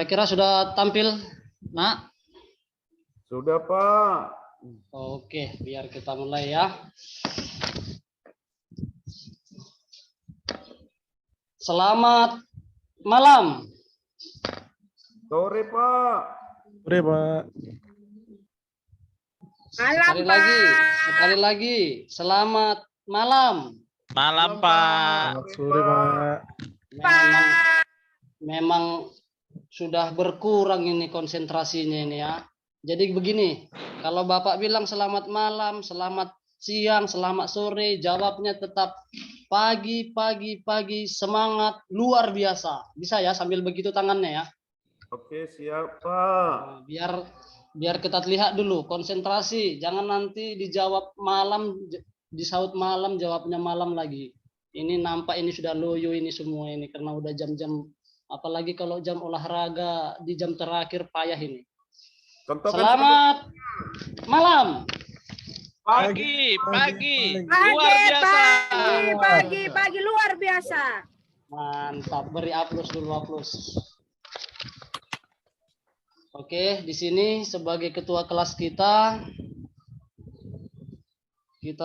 Kira-kira sudah tampil, Nak? Sudah, Pak. Oke, biar kita mulai ya. Selamat malam. Sore, Pak. Sore, Pak. Sekali lagi, selamat malam. Malam, Pak. Selamat sore, Pak. Memang sudah berkurang ini konsentrasinya ini ya. Jadi begini, kalau Bapak bilang selamat malam, selamat siang, selamat sore, jawabnya tetap pagi, semangat, luar biasa. Bisa ya sambil begitu tangannya ya. Oke, siap, Pak. Biar kita lihat dulu konsentrasi, jangan nanti dijawab malam, disaut malam, jawabnya malam lagi. Ini nampak ini sudah loyo ini semua ini karena udah jam-jam, apalagi kalau jam olahraga di jam terakhir payah ini. Selamat malam. Pagi, luar biasa. Pagi, luar biasa. Mantap, beri aplaus dulu, aplaus. Oke, di sini sebagai ketua kelas kita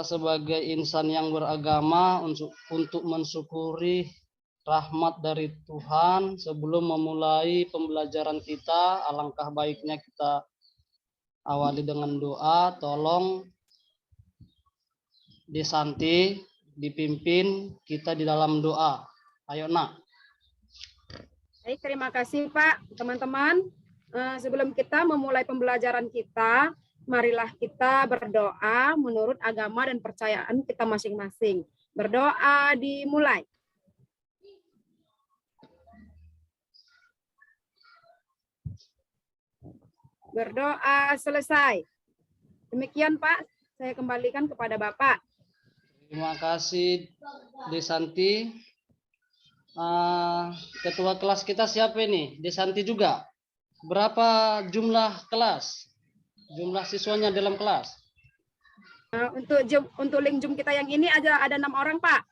sebagai insan yang beragama untuk mensyukuri rahmat dari Tuhan sebelum memulai pembelajaran kita, alangkah baiknya kita awali dengan doa. Tolong Desanti dipimpin kita di dalam doa. Ayo, Nak. Baik, terima kasih, Pak. Teman-teman, sebelum kita memulai pembelajaran kita, marilah kita berdoa menurut agama dan percayaan kita masing-masing. Berdoa dimulai. Berdoa selesai. Demikian, Pak. Saya kembalikan kepada Bapak. Terima kasih, Desanti. Ketua kelas kita siapa ini? Desanti juga. Berapa jumlah kelas? Jumlah siswanya dalam kelas? Untuk link Zoom kita yang ini ada 6 orang, Pak.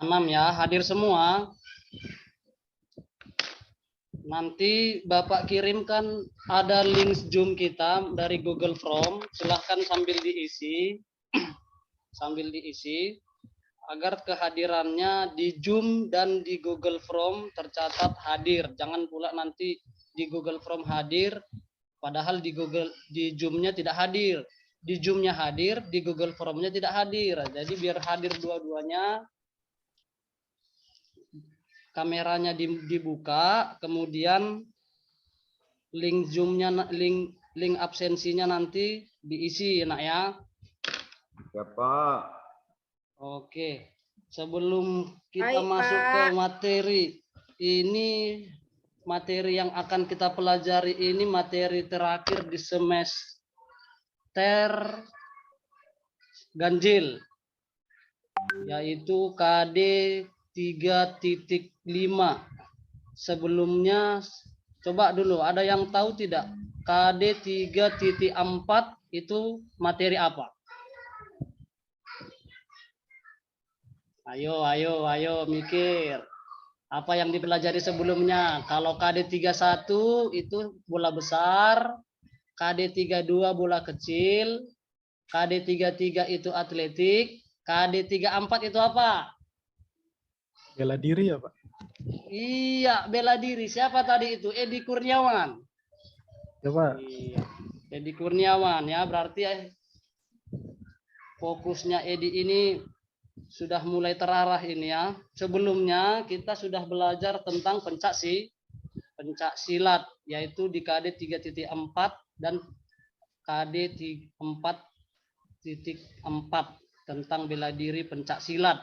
6 ya, hadir semua. Nanti Bapak kirimkan ada link Zoom kita dari Google Form. Silahkan sambil diisi. Agar kehadirannya di Zoom dan di Google Form tercatat hadir. Jangan pula nanti di Google Form hadir padahal di Zoom-nya tidak hadir. Di Zoom-nya hadir, di Google Form-nya tidak hadir. Jadi biar hadir dua-duanya, kameranya dibuka, kemudian link Zoom-nya, link absensinya nanti diisi, Nak ya. Ya, Pak. Oke. Sebelum kita Baik, masuk Pak. ke materi, ini materi yang akan kita pelajari ini materi terakhir di semester ganjil, yaitu KD 3.5. Sebelumnya, coba dulu, ada yang tahu tidak? KD 3.4 itu materi apa? Ayo mikir. Apa yang dipelajari sebelumnya? Kalau KD 31 itu bola besar, KD 32 bola kecil, KD 33 itu atletik, KD 34 itu apa? Bela diri ya, Pak? Iya, bela diri. Siapa tadi itu? Edi Kurniawan. Ya, Pak. Iya, Edi Kurniawan ya. Berarti fokusnya Edi ini sudah mulai terarah ini ya. Sebelumnya kita sudah belajar tentang pencak silat, yaitu di KD 3.4 dan KD 4.4 tentang bela diri pencak silat.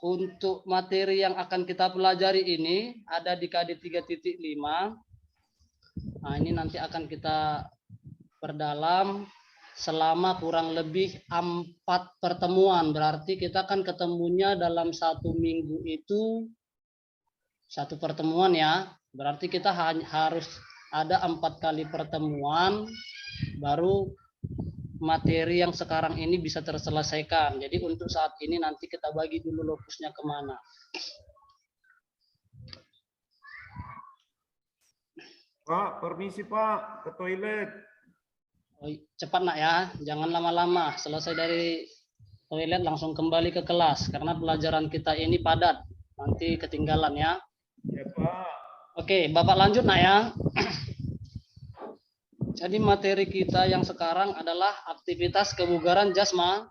Untuk materi yang akan kita pelajari ini ada di KD 3.5. Nah, ini nanti akan kita perdalam selama kurang lebih 4 pertemuan. Berarti kita kan ketemunya dalam 1 minggu itu 1 pertemuan ya. Berarti kita harus ada 4 kali pertemuan baru materi yang sekarang ini bisa terselesaikan. Jadi untuk saat ini nanti kita bagi dulu lokusnya kemana. Pak, permisi Pak, ke toilet. Oh, cepat nak ya, jangan lama-lama. Selesai dari toilet langsung kembali ke kelas karena pelajaran kita ini padat. Nanti ketinggalan ya. Ya Pak. Oke, Bapak lanjut nak ya. Jadi materi kita yang sekarang adalah aktivitas kebugaran jasmani.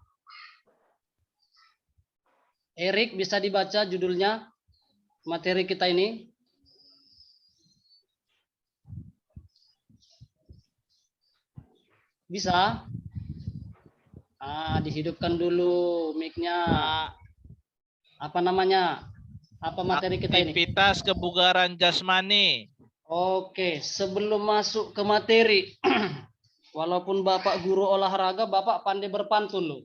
Erik, bisa dibaca judulnya materi kita ini? Bisa? Dihidupkan dulu mic-nya. Apa namanya? Apa materi kita ini? Aktivitas kebugaran jasmani. Oke, sebelum masuk ke materi, walaupun Bapak guru olahraga, Bapak pandai berpantun loh.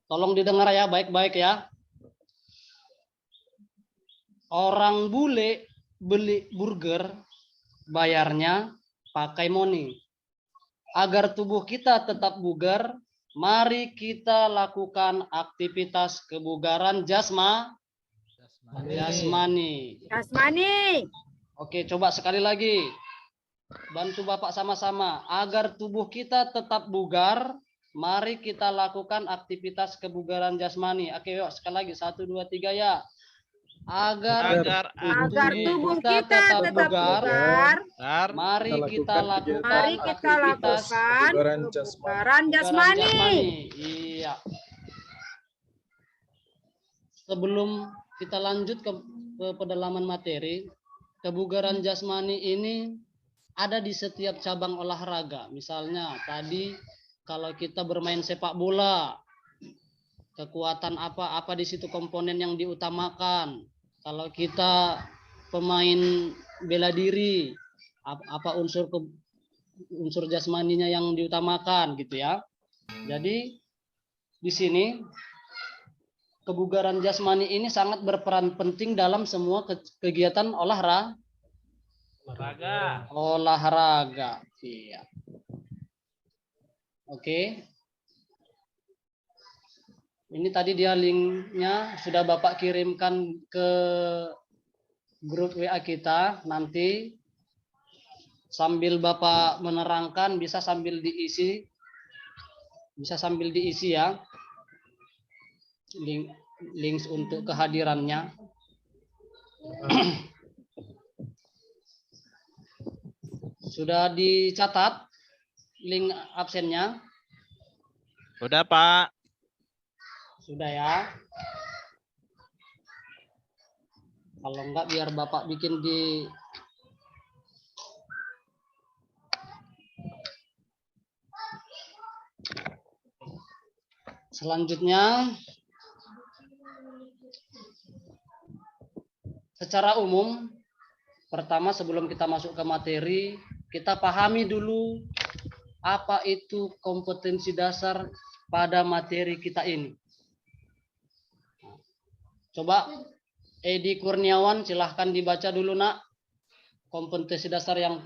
Tolong didengar ya, baik-baik ya. Orang bule beli burger, bayarnya pakai money. Agar tubuh kita tetap bugar, mari kita lakukan aktivitas kebugaran jasmani. Jasmani. Oke, coba sekali lagi. Bantu Bapak sama-sama. Agar tubuh kita tetap bugar, mari kita lakukan aktivitas kebugaran jasmani. Oke, yuk sekali lagi. 1, 2, 3 ya. Agar tubuh kita tetap bugar, mari kita lakukan kebugaran jasmani. Iya. Sebelum kita lanjut ke pedalaman materi, kebugaran jasmani ini ada di setiap cabang olahraga. Misalnya tadi kalau kita bermain sepak bola, kekuatan apa di situ komponen yang diutamakan. Kalau kita pemain bela diri, apa unsur jasmaninya yang diutamakan gitu ya. Jadi di sini kebugaran jasmani ini sangat berperan penting dalam semua kegiatan olahraga. Iya. Oke. Ini tadi dia linknya sudah Bapak kirimkan ke grup WA kita. Nanti sambil Bapak menerangkan bisa sambil diisi ya. Links untuk kehadirannya. Sudah dicatat link absennya? Sudah Pak. Sudah ya. Kalau enggak biar Bapak bikin di selanjutnya. Secara umum, pertama sebelum kita masuk ke materi, kita pahami dulu apa itu kompetensi dasar pada materi kita ini. Coba Edi Kurniawan silahkan dibaca dulu nak kompetensi dasar yang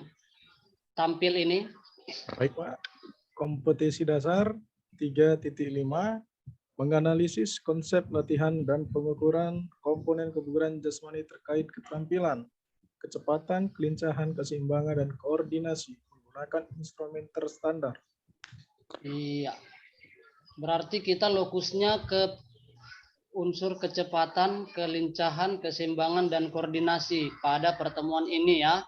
tampil ini. Baik Pak, kompetensi dasar 3.5 menganalisis konsep latihan dan pengukuran komponen kebugaran jasmani terkait keterampilan, kecepatan, kelincahan, keseimbangan, dan koordinasi menggunakan instrumen terstandar. Iya, berarti kita lokusnya ke unsur kecepatan, kelincahan, keseimbangan, dan koordinasi pada pertemuan ini ya.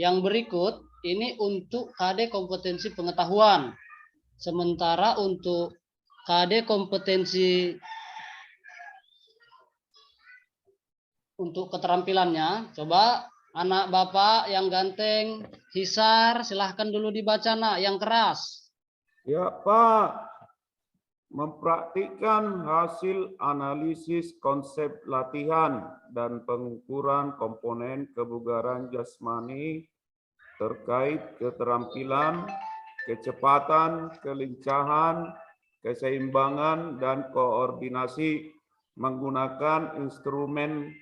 Yang berikut ini untuk KD kompetensi pengetahuan. Sementara untuk KD kompetensi untuk keterampilannya, coba anak Bapak yang ganteng, Hisar, silahkan dulu dibaca nak, yang keras. Ya Pak. Mempraktikkan hasil analisis konsep latihan dan pengukuran komponen kebugaran jasmani terkait keterampilan, kecepatan, kelincahan, keseimbangan, dan koordinasi menggunakan instrumen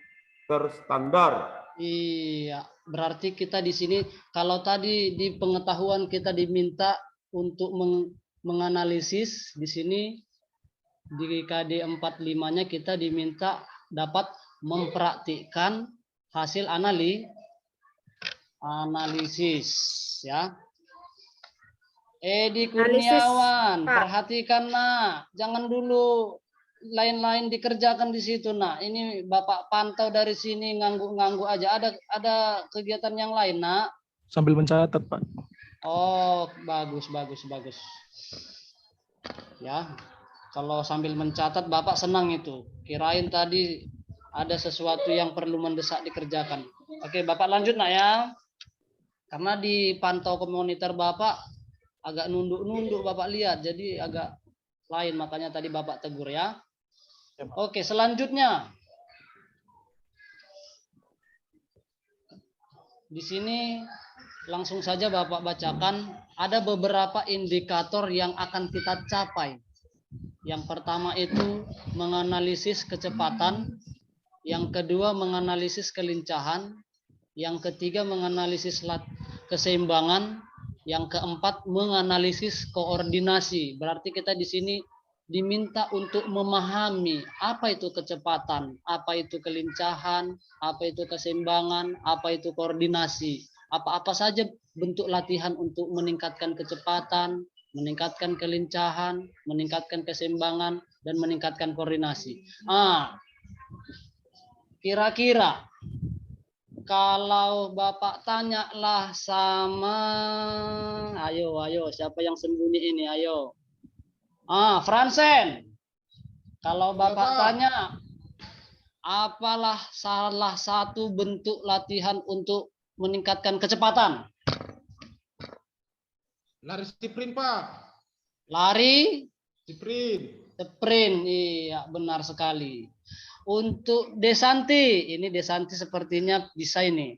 terstandar. Iya, berarti kita di sini kalau tadi di pengetahuan kita diminta untuk menganalisis, di sini di KD 45-nya kita diminta dapat mempraktikkan hasil Analisis ya. Edi Analisis, Kurniawan, Pak. perhatikan nak, jangan dulu lain-lain dikerjakan di situ nak. Ini Bapak pantau dari sini nganggu-nganggu aja. Ada kegiatan yang lain nak? Sambil mencatat, Pak. Oh, bagus. Ya, kalau sambil mencatat Bapak senang itu. Kirain tadi ada sesuatu yang perlu mendesak dikerjakan. Oke, Bapak lanjut nak ya. Karena dipantau ke monitor Bapak agak nunduk-nunduk Bapak lihat, jadi agak lain, makanya tadi Bapak tegur ya. Oke, selanjutnya. Di sini langsung saja Bapak bacakan, ada beberapa indikator yang akan kita capai. Yang pertama itu menganalisis kecepatan, yang kedua menganalisis kelincahan, yang ketiga menganalisis keseimbangan, yang keempat menganalisis koordinasi. Berarti kita di sini diminta untuk memahami apa itu kecepatan, apa itu kelincahan, apa itu keseimbangan, apa itu koordinasi. Apa-apa saja bentuk latihan untuk meningkatkan kecepatan, meningkatkan kelincahan, meningkatkan keseimbangan, dan meningkatkan koordinasi. Kira-kira kalau Bapak tanyalah sama, ayo, siapa yang sembunyi ini, ayo. Fransen, kalau Bapak tanya, apalah salah satu bentuk latihan untuk meningkatkan kecepatan? Lari sprint, Pak. Lari? Sprint, iya benar sekali. Untuk Desanti, ini Desanti sepertinya bisa ini.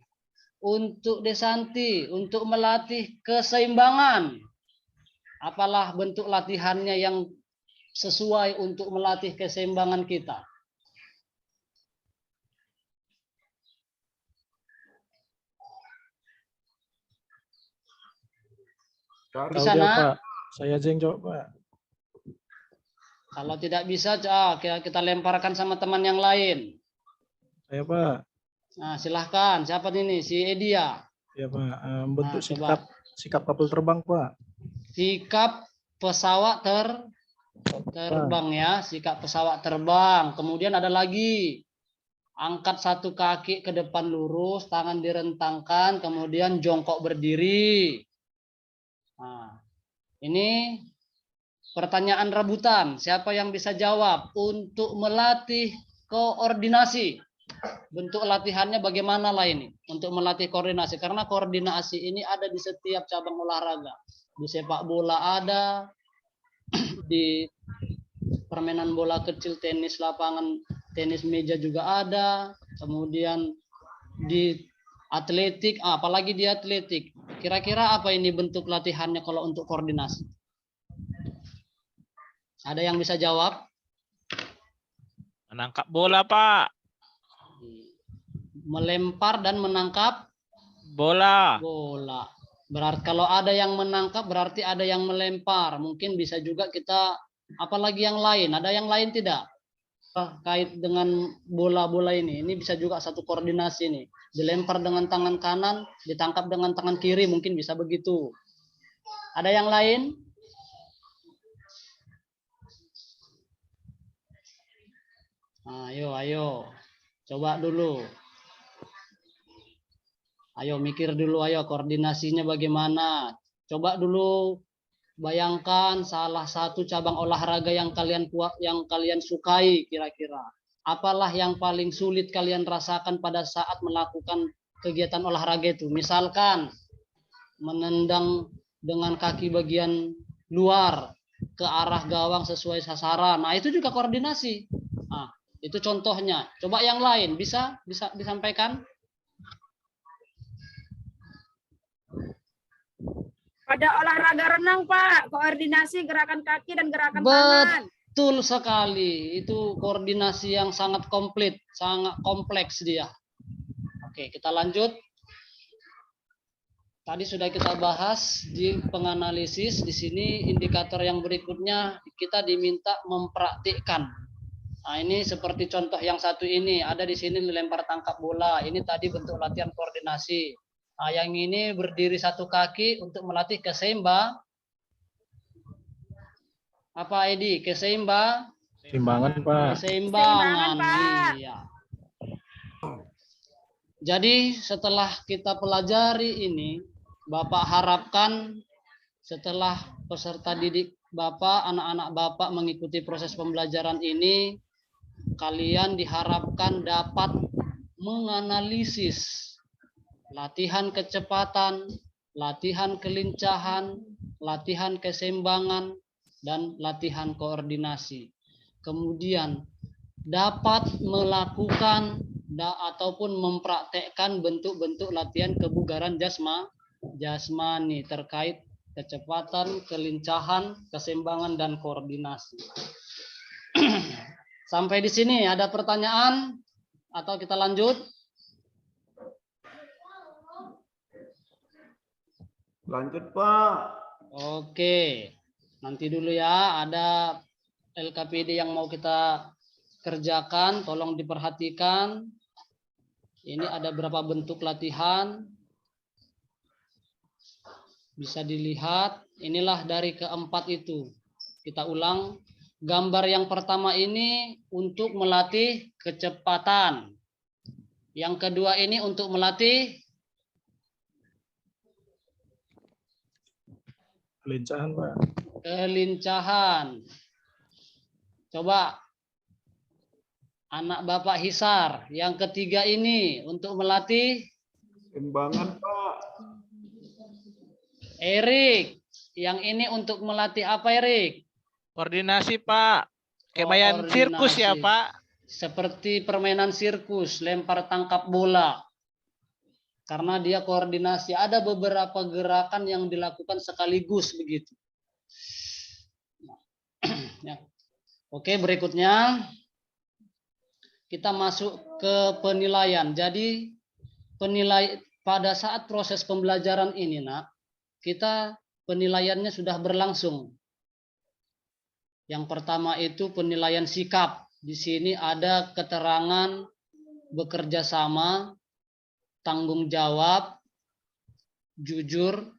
Untuk Desanti, untuk melatih keseimbangan, apalah bentuk latihannya yang sesuai untuk melatih keseimbangan kita? Tahu Bisa, dia, nak? Pak. Saya aja yang jawab, Pak. Kalau tidak bisa, kita lemparkan sama teman yang lain. Saya, Pak. Nah, silahkan. Siapa ini? Si Edia. Ya, Pak. Bentuk Coba. sikap kapal terbang, Pak. Sikap pesawat terbang ya. Sikap pesawat terbang. Kemudian ada lagi. Angkat satu kaki ke depan lurus, tangan direntangkan, kemudian jongkok berdiri. Nah, ini pertanyaan rebutan. Siapa yang bisa jawab? Untuk melatih koordinasi. Bentuk latihannya bagaimana lah ini? Untuk melatih koordinasi. Karena koordinasi ini ada di setiap cabang olahraga. Di sepak bola ada. Di permainan bola kecil, tenis lapangan, tenis meja juga ada. Kemudian di atletik, apalagi di atletik. Kira-kira apa ini bentuk latihannya kalau untuk koordinasi? Ada yang bisa jawab? Menangkap bola, Pak. Melempar dan menangkap Bola. Berarti kalau ada yang menangkap berarti ada yang melempar. Mungkin bisa juga kita, apalagi yang lain. Ada yang lain tidak? Kait dengan bola-bola ini bisa juga satu koordinasi nih. Dilempar dengan tangan kanan, ditangkap dengan tangan kiri, mungkin bisa begitu. Ada yang lain? Ayo. Coba dulu. Ayo mikir dulu, ayo koordinasinya bagaimana. Coba dulu bayangkan salah satu cabang olahraga yang kalian sukai kira-kira. Apalah yang paling sulit kalian rasakan pada saat melakukan kegiatan olahraga itu? Misalkan menendang dengan kaki bagian luar ke arah gawang sesuai sasaran. Nah, itu juga koordinasi. Nah, itu contohnya. Coba yang lain bisa disampaikan? Pada olahraga renang, Pak, koordinasi gerakan kaki dan gerakan tangan. Betul sekali. Itu koordinasi yang sangat komplit, sangat kompleks dia. Oke, kita lanjut. Tadi sudah kita bahas di penganalisis. Di sini indikator yang berikutnya kita diminta mempraktikkan. Nah, ini seperti contoh yang satu ini. Ada di sini lempar tangkap bola. Ini tadi bentuk latihan koordinasi. Nah, yang ini berdiri satu kaki untuk melatih keseimbangan. Apa Edi? Keseimbangan. Timbangan, Pak. Keseimbangan. Pak. Iya. Jadi setelah kita pelajari ini, Bapak harapkan setelah peserta didik Bapak, anak-anak Bapak mengikuti proses pembelajaran ini, kalian diharapkan dapat menganalisis latihan kecepatan, latihan kelincahan, latihan keseimbangan, dan latihan koordinasi. Kemudian dapat melakukan ataupun mempraktekkan bentuk-bentuk latihan kebugaran jasmani terkait kecepatan, kelincahan, keseimbangan, dan koordinasi. Sampai di sini ada pertanyaan atau kita lanjut? Lanjut, Pak. Oke, nanti dulu ya, ada LKPD yang mau kita kerjakan, tolong diperhatikan. Ini ada berapa bentuk latihan. Bisa dilihat, inilah dari keempat itu. Kita ulang, gambar yang pertama ini untuk melatih kecepatan. Yang kedua ini untuk melatih Kelincahan, Pak. kelincahan. Coba anak Bapak Hisar, yang ketiga ini untuk melatih Keseimbangan, Pak. Erik, yang ini untuk melatih apa Erik? Koordinasi, Pak. Kayak Oh, main sirkus ya, koordinasi. Pak. Seperti permainan sirkus, lempar tangkap bola. Karena dia koordinasi, ada beberapa gerakan yang dilakukan sekaligus begitu. Ya. Oke, berikutnya kita masuk ke penilaian. Jadi pada saat proses pembelajaran ini, Nak, kita penilaiannya sudah berlangsung. Yang pertama itu penilaian sikap. Di sini ada keterangan bekerja sama, tanggung jawab, jujur,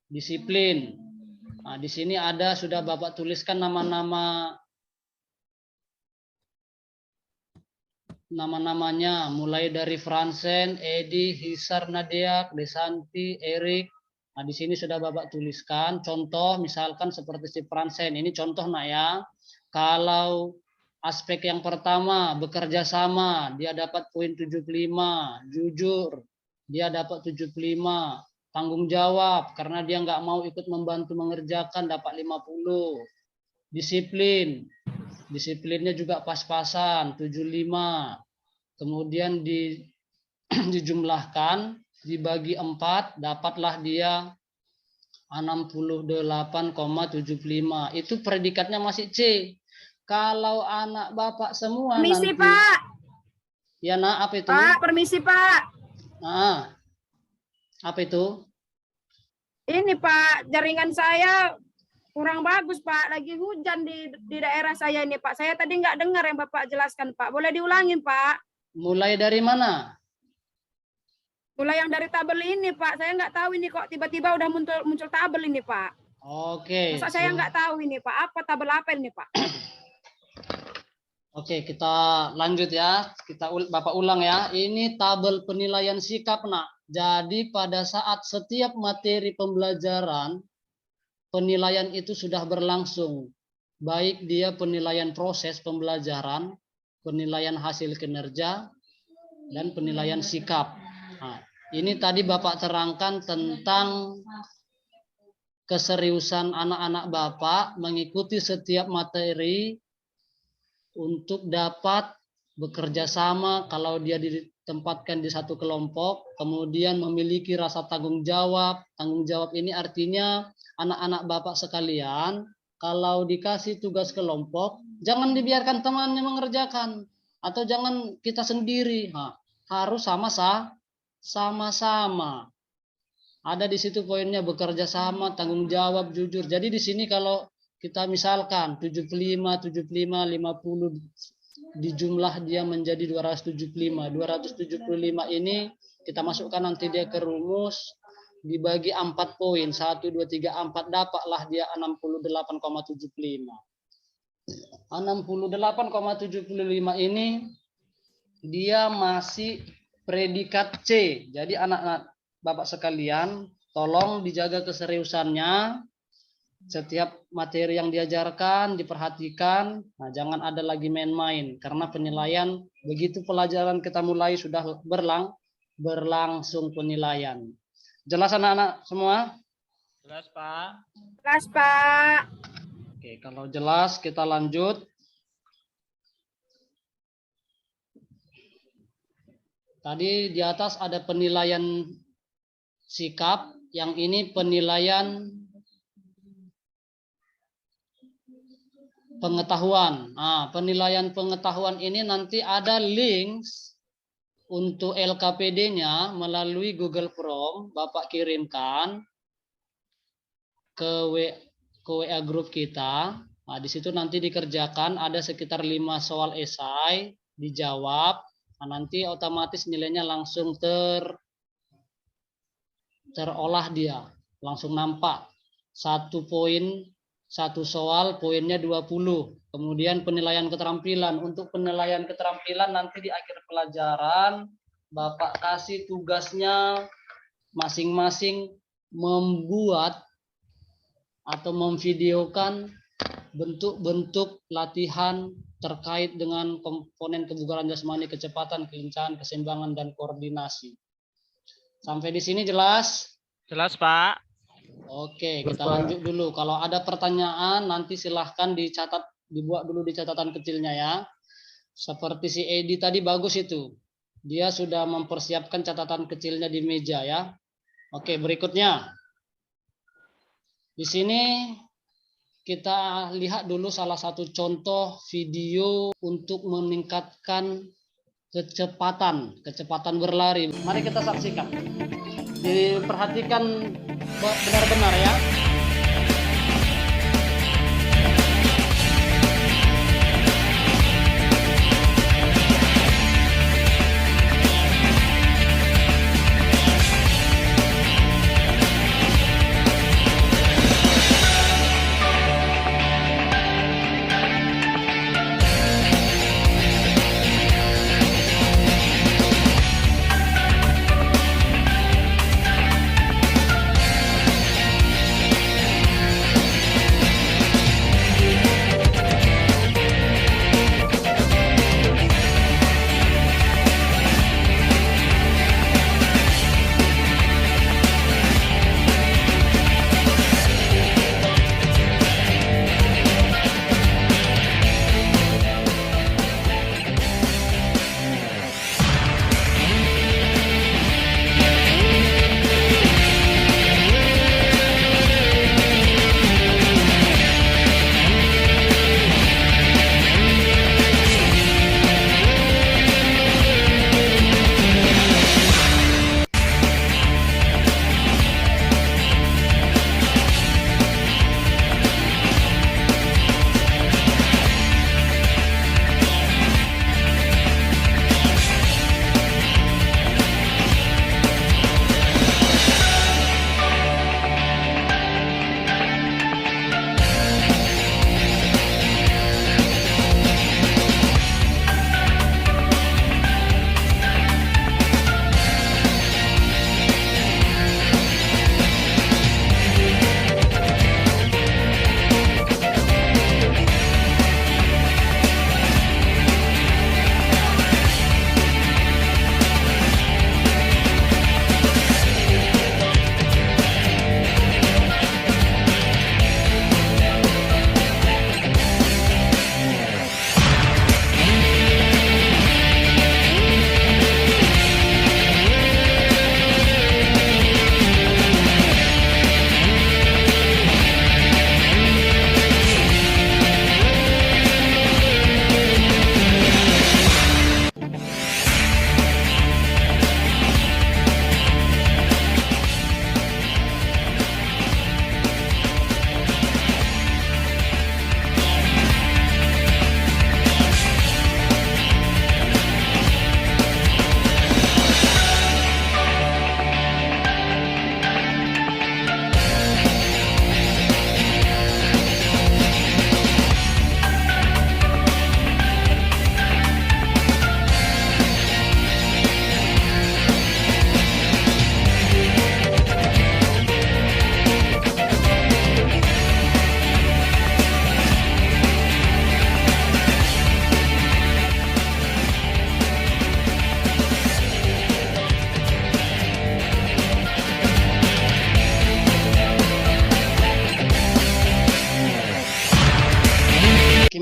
disiplin. Nah, di sini ada sudah Bapak tuliskan nama-namanya, mulai dari Fransen, Edi, Hisar, Nadia, Desanti, Erik. Nah, di sini sudah Bapak tuliskan contoh, misalkan seperti si Fransen. Ini contoh, Nak, ya. Kalau aspek yang pertama, bekerja sama, dia dapat poin 75, jujur, dia dapat 75, tanggung jawab, karena dia nggak mau ikut membantu mengerjakan, dapat 50, disiplinnya juga pas-pasan, 75, kemudian dijumlahkan, dibagi 4, dapatlah dia 68,75, itu predikatnya masih C. Kalau anak Bapak semua Permisi, nanti, Pak. ya Nak, apa itu? Pak, permisi, Pak. Nah, apa itu? Ini, Pak, jaringan saya kurang bagus, Pak. Lagi hujan di daerah saya ini, Pak. Saya tadi nggak dengar yang Bapak jelaskan, Pak. Boleh diulangin, Pak? Mulai dari mana? Mulai yang dari tabel ini, Pak. Saya nggak tahu ini kok tiba-tiba udah muncul tabel ini, Pak. Oke. Masa saya nggak tahu ini, Pak? Apa tabel apa ini, Pak? Oke, kita lanjut ya. Bapak ulang ya. Ini tabel penilaian sikap, Nak. Jadi pada saat setiap materi pembelajaran, penilaian itu sudah berlangsung. Baik dia penilaian proses pembelajaran, penilaian hasil kinerja, dan penilaian sikap. Nah, ini tadi Bapak terangkan tentang keseriusan anak-anak Bapak mengikuti setiap materi untuk dapat bekerja sama kalau dia ditempatkan di satu kelompok, kemudian memiliki rasa tanggung jawab. Tanggung jawab ini artinya anak-anak Bapak sekalian, kalau dikasih tugas kelompok, jangan dibiarkan temannya mengerjakan, atau jangan kita sendiri. Nah, harus sama-sama. Ada di situ poinnya, bekerja sama, tanggung jawab, jujur. Jadi di sini kalau kita misalkan 75, 50 dijumlah dia menjadi 275. 275 ini kita masukkan nanti dia ke rumus, dibagi 4 poin, 1, 2, 3, 4, dapatlah dia 68,75. 68,75 ini dia masih predikat C. Jadi anak-anak Bapak sekalian, tolong dijaga keseriusannya. Setiap materi yang diajarkan diperhatikan. Nah, jangan ada lagi main-main karena penilaian begitu pelajaran kita mulai sudah berlangsung penilaian. Jelas anak-anak semua? Jelas, Pak. Jelas, Pak. Oke, kalau jelas kita lanjut. Tadi di atas ada penilaian sikap, yang ini penilaian pengetahuan. Nah, penilaian pengetahuan ini nanti ada links untuk LKPD-nya melalui Google Form, Bapak kirimkan ke WA grup kita. Nah, di situ nanti dikerjakan ada sekitar 5 soal esai, dijawab. Nah, nanti otomatis nilainya langsung terolah dia, langsung nampak. 1 poin, 1 soal poinnya 20. Kemudian penilaian keterampilan. Untuk penilaian keterampilan nanti di akhir pelajaran Bapak kasih tugasnya masing-masing membuat atau memvideokan bentuk-bentuk latihan terkait dengan komponen kebugaran jasmani, kecepatan, kelincahan, keseimbangan, dan koordinasi. Sampai di sini jelas? Jelas, Pak. Oke, Jelas, kita Pak. lanjut dulu. Kalau ada pertanyaan nanti silahkan dicatat, dibuat dulu di catatan kecilnya ya. Seperti si Edi tadi bagus itu. Dia sudah mempersiapkan catatan kecilnya di meja ya. Oke, berikutnya. Di sini kita lihat dulu salah satu contoh video untuk meningkatkan kecepatan berlari. Mari kita saksikan. Diperhatikan benar-benar ya.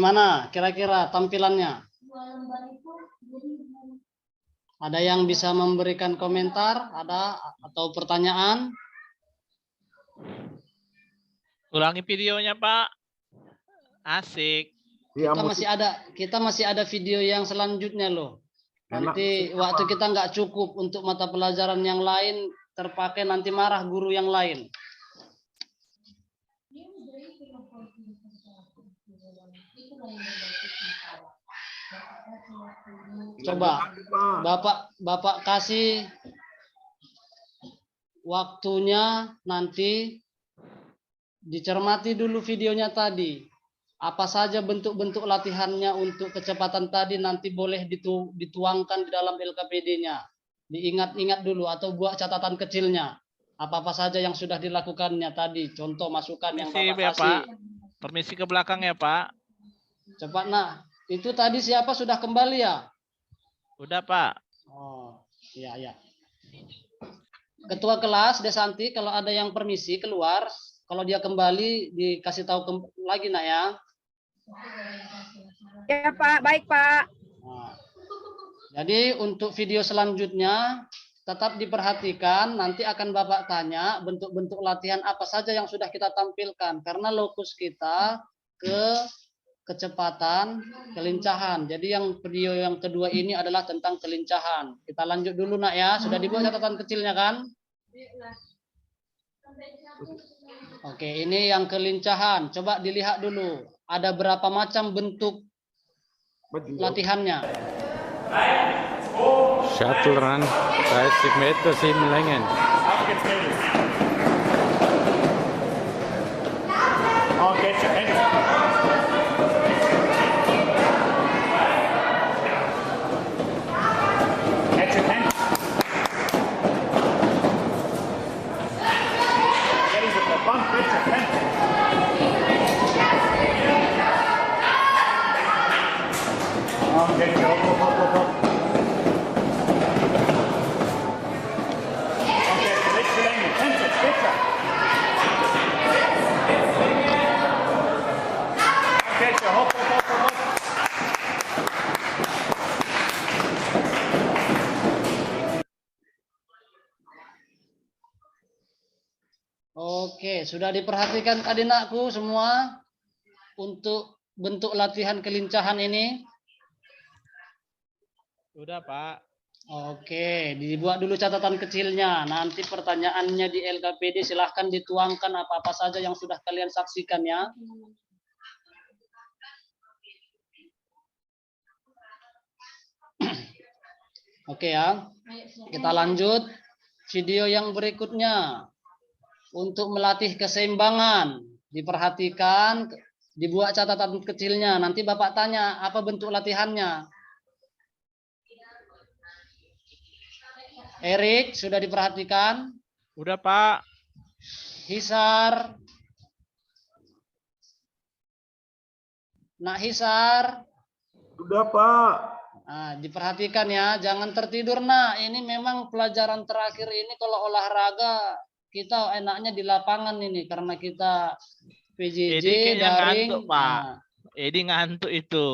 Gimana kira-kira tampilannya? Ada yang bisa memberikan komentar, ada atau pertanyaan? Ulangi videonya, Pak. Asik. Iya, Kita masih ada video yang selanjutnya loh. Enak Nanti sih, waktu Pak. kita nggak cukup untuk mata pelajaran yang lain terpakai, nanti marah guru yang lain. Coba Bapak kasih waktunya, nanti dicermati dulu videonya tadi. Apa saja bentuk-bentuk latihannya untuk kecepatan tadi, nanti boleh dituangkan di dalam LKPD-nya. Diingat-ingat dulu atau buat catatan kecilnya. Apa-apa saja yang sudah dilakukannya tadi, contoh masukan yang Permisi, Bapak ya, kasih. Pak. Permisi ke belakang ya, Pak. Cepat, nah. Itu tadi siapa sudah kembali ya? Udah, Pak. Oh, iya, iya. Ketua kelas, Desanti, kalau ada yang permisi keluar, kalau dia kembali dikasih tahu lagi, nak ya. Ya Pak, baik Pak. Nah, jadi untuk video selanjutnya tetap diperhatikan, nanti akan Bapak tanya bentuk-bentuk latihan apa saja yang sudah kita tampilkan, karena lokus kita ke kecepatan, kelincahan. Jadi yang video yang kedua ini adalah tentang kelincahan. Kita lanjut dulu nak ya, sudah dibuat catatan kecilnya kan? Oke, ini yang kelincahan. Coba dilihat dulu, ada berapa macam bentuk latihannya? Shuttle run 30 Meter 7 Längen. Oke, sudah diperhatikan adik-anakku semua untuk bentuk latihan kelincahan ini? Udah, Pak. Oke, dibuat dulu catatan kecilnya. Nanti pertanyaannya di LKPD silahkan dituangkan apa-apa saja yang sudah kalian saksikan ya. Oke ya, kita lanjut video yang berikutnya. Untuk melatih keseimbangan, diperhatikan, dibuat catatan kecilnya. Nanti Bapak tanya, apa bentuk latihannya? Erik, sudah diperhatikan? Udah, Pak. Hisar. Nak Hisar. Sudah, Pak. Nah, diperhatikan ya, jangan tertidur nak. Ini memang pelajaran terakhir ini kalau olahraga kita enaknya di lapangan ini karena kita PJJ Edi kayaknya daring. ngantuk, Pak. Nah, Edi ngantuk itu.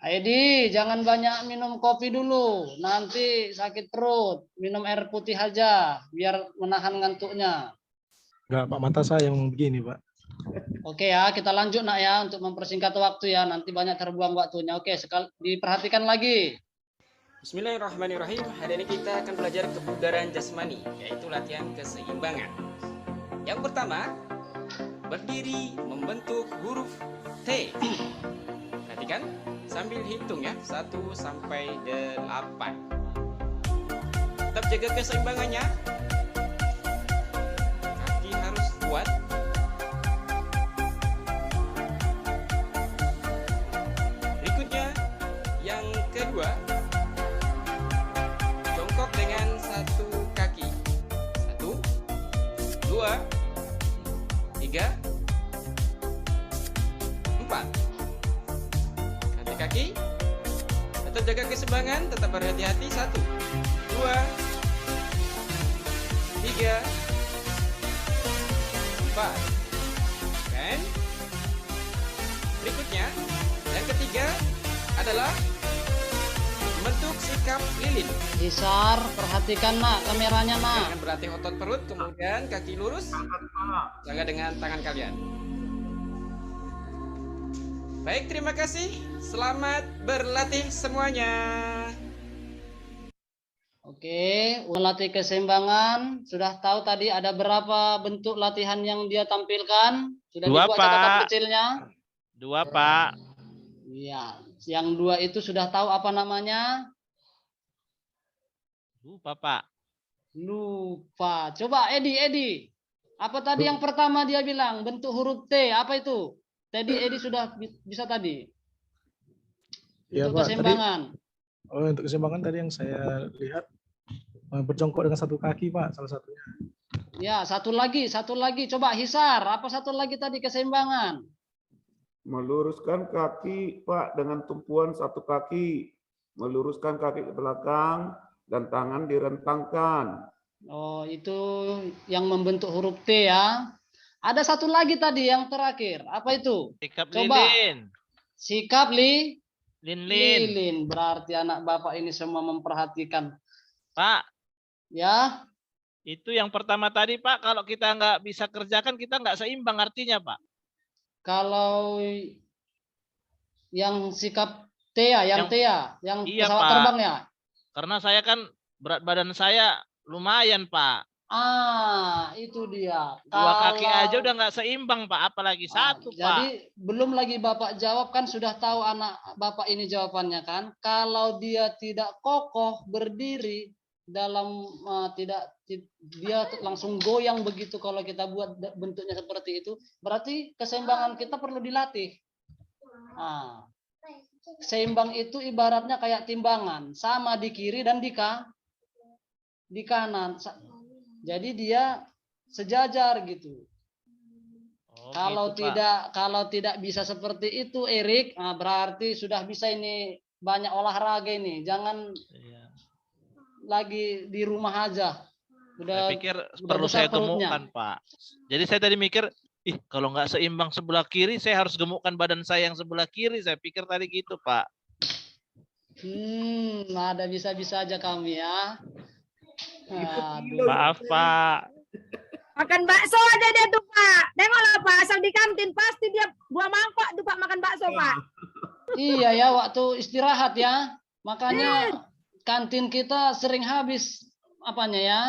Edi, jangan banyak minum kopi dulu, nanti sakit perut. Minum air putih aja, biar menahan ngantuknya. Enggak, Pak, mata saya yang begini, Pak. Oke ya, kita lanjut nak ya untuk mempersingkat waktu ya. Nanti banyak terbuang waktunya. Oke, diperhatikan lagi. Bismillahirrahmanirrahim. Hari ini kita akan belajar kebugaran jasmani, yaitu latihan keseimbangan. Yang pertama, berdiri membentuk huruf T. Perhatikan sambil hitung ya, 1 sampai 8. Tetap jaga keseimbangannya. Kaki harus kuat. Berikutnya, yang kedua, jongkok dengan 1 kaki. 1, 2, 3, 4. Ganti kaki. Tetap jaga keseimbangan, tetap berhati-hati. 1, 2, 3, 4. Dan berikutnya, yang adalah membentuk sikap lilin. Hisar, perhatikan nak kameranya nak. Dengan berlatih otot perut, kemudian kaki lurus, jaga dengan tangan kalian. Baik, terima kasih. Selamat berlatih semuanya. Oke, melatih keseimbangan. Sudah tahu tadi ada berapa bentuk latihan yang dia tampilkan? Sudah 2, dibuat catatan Pak. kecilnya? 2, Pak. Iya, yang 2 itu sudah tahu apa namanya? Lupa, Pak. Lupa. Coba Edi. Apa tadi yang pertama dia bilang? Bentuk huruf T, apa itu? Tadi Edi sudah bisa tadi. Ya, Untuk Pak. Tadi, keseimbangan. untuk keseimbangan tadi yang saya lihat berjongkok dengan satu kaki, Pak, salah satunya. Ya, satu lagi. Coba Hisar, apa satu lagi tadi keseimbangan? Meluruskan kaki, Pak, dengan tumpuan satu kaki. Meluruskan kaki ke belakang dan tangan direntangkan. Oh, itu yang membentuk huruf T ya. Ada satu lagi tadi yang terakhir. Apa itu? Sikap Coba. lilin. Sikap Lin. lilin. Berarti anak Bapak ini semua memperhatikan. Pak, Ya, itu yang pertama tadi, Pak. Kalau kita nggak bisa kerjakan, kita nggak seimbang artinya, Pak. kalau yang sikap T ya, yang T ya, yang Iya, pesawat Pak. terbang ya. Karena saya kan berat badan saya lumayan, Pak. Itu dia. 2 kaki Kalau- aja udah nggak seimbang, Pak. Apalagi 1, Pak. Jadi belum lagi Bapak jawab kan sudah tahu anak Bapak ini jawabannya kan. Kalau dia tidak kokoh berdiri dalam dia langsung goyang begitu kalau kita buat bentuknya seperti itu, berarti keseimbangan kita perlu dilatih. Seimbang itu ibaratnya kayak timbangan, sama di kiri dan di kanan. Jadi dia sejajar gitu. Oh, Kalau gitu, Pak. tidak bisa seperti itu, Erik, berarti sudah bisa ini banyak olahraga ini. Jangan Iya. lagi di rumah aja. Saya pikir perlu besar saya perutnya. gemukkan, Pak. Jadi saya tadi mikir, kalau nggak seimbang sebelah kiri, saya harus gemukkan badan saya yang sebelah kiri. Saya pikir tadi gitu, Pak. Ada bisa-bisa aja kami ya. Aduh. Maaf, Pak. Makan bakso aja dia tuh Pak. Tengoklah Pak, asal di kantin pasti dia 2 mangkok tuh Pak makan bakso Pak. Iya ya, waktu istirahat ya. Makanya kantin kita sering habis apanya ya.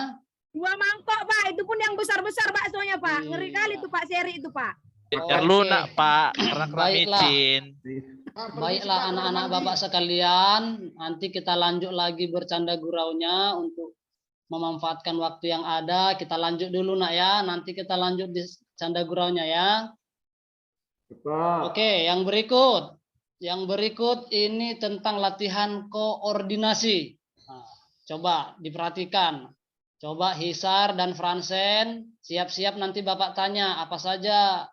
2 mangkok Pak, itu pun yang besar-besar baksonya Pak. Ngeri Iya. kali itu Pak, seri itu Pak. Biar Oke. lunak, Pak. Karena kena Baiklah. micin. Baiklah anak-anak Bapak sekalian, nanti kita lanjut lagi bercanda guraunya untuk memanfaatkan waktu yang ada. Kita lanjut dulu nak ya, nanti kita lanjut di canda guraunya ya. Pak. Oke, yang berikut. Yang berikut ini tentang latihan koordinasi. Coba diperhatikan. Coba Hisar dan Fransen siap-siap nanti Bapak tanya apa saja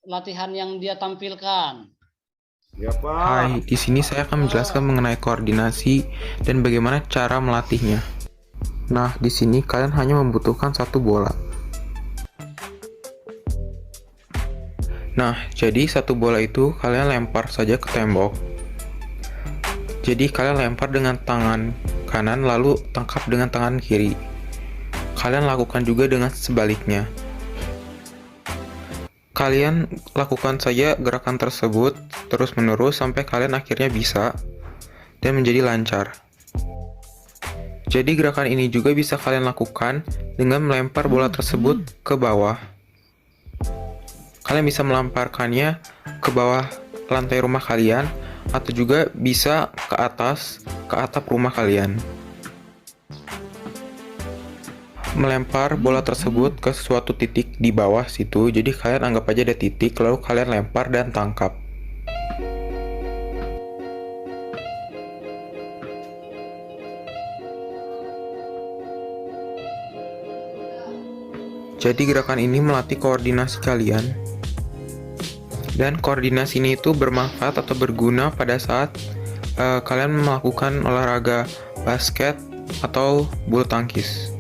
latihan yang dia tampilkan. Ya, Pak. Hai, di sini saya akan menjelaskan mengenai koordinasi dan bagaimana cara melatihnya. Nah, di sini kalian hanya membutuhkan 1 bola. Nah, jadi 1 bola itu kalian lempar saja ke tembok. Jadi kalian lempar dengan tangan kanan lalu tangkap dengan tangan kiri. Kalian lakukan juga dengan sebaliknya. Kalian lakukan saja gerakan tersebut terus-menerus sampai kalian akhirnya bisa dan menjadi lancar. Jadi gerakan ini juga bisa kalian lakukan dengan melempar bola tersebut ke bawah. Kalian bisa melemparkannya ke bawah lantai rumah kalian atau juga bisa ke atas, ke atap rumah kalian. Melempar bola tersebut ke suatu titik di bawah situ, jadi kalian anggap aja ada titik, lalu kalian lempar dan tangkap. Jadi gerakan ini melatih koordinasi kalian. Dan koordinasi ini itu bermanfaat atau berguna pada saat kalian melakukan olahraga basket atau bulu tangkis.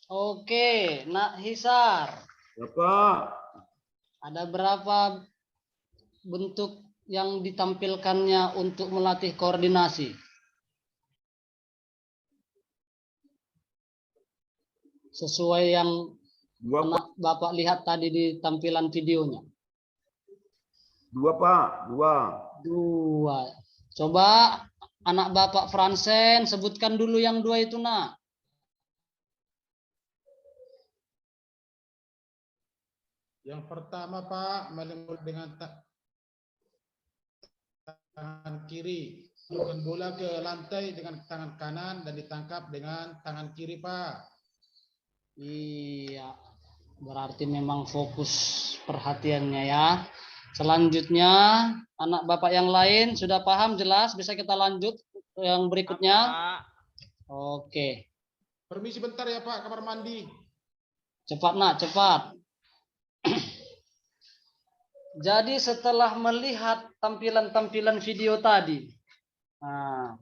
Oke, Nak Hisar. Bapak. Ada berapa bentuk yang ditampilkannya untuk melatih koordinasi? Sesuai yang anak Bapak lihat tadi di tampilan videonya. 2, Pak. 2. Coba anak Bapak Fransen sebutkan dulu yang 2 itu, Nak. Yang pertama Pak, melempar dengan tangan kiri. Masukkan bola ke lantai dengan tangan kanan dan ditangkap dengan tangan kiri, Pak. Iya, berarti memang fokus perhatiannya ya. Selanjutnya, anak Bapak yang lain sudah paham jelas, bisa kita lanjut yang berikutnya. Oke. Permisi bentar ya Pak, kamar mandi. Cepat Nak, cepat. Jadi setelah melihat tampilan-tampilan video tadi, nah,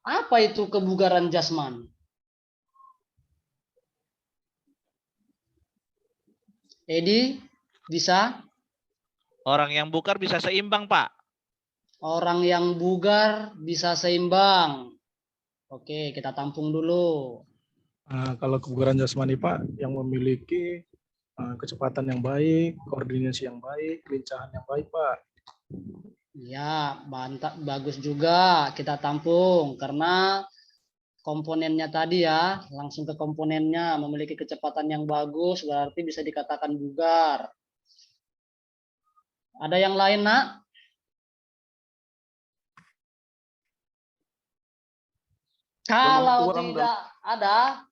apa itu kebugaran jasmani? Edi, bisa? Orang yang bugar bisa seimbang, Pak. Orang yang bugar bisa seimbang. Oke, kita tampung dulu. Kalau kebugaran jasmani Pak, yang memiliki kecepatan yang baik, koordinasi yang baik, kelincahan yang baik Pak. Ya, mantap, bagus juga kita tampung karena komponennya tadi ya, langsung ke komponennya, memiliki kecepatan yang bagus berarti bisa dikatakan bugar. Ada yang lain, Nak? Kalau tidak ada,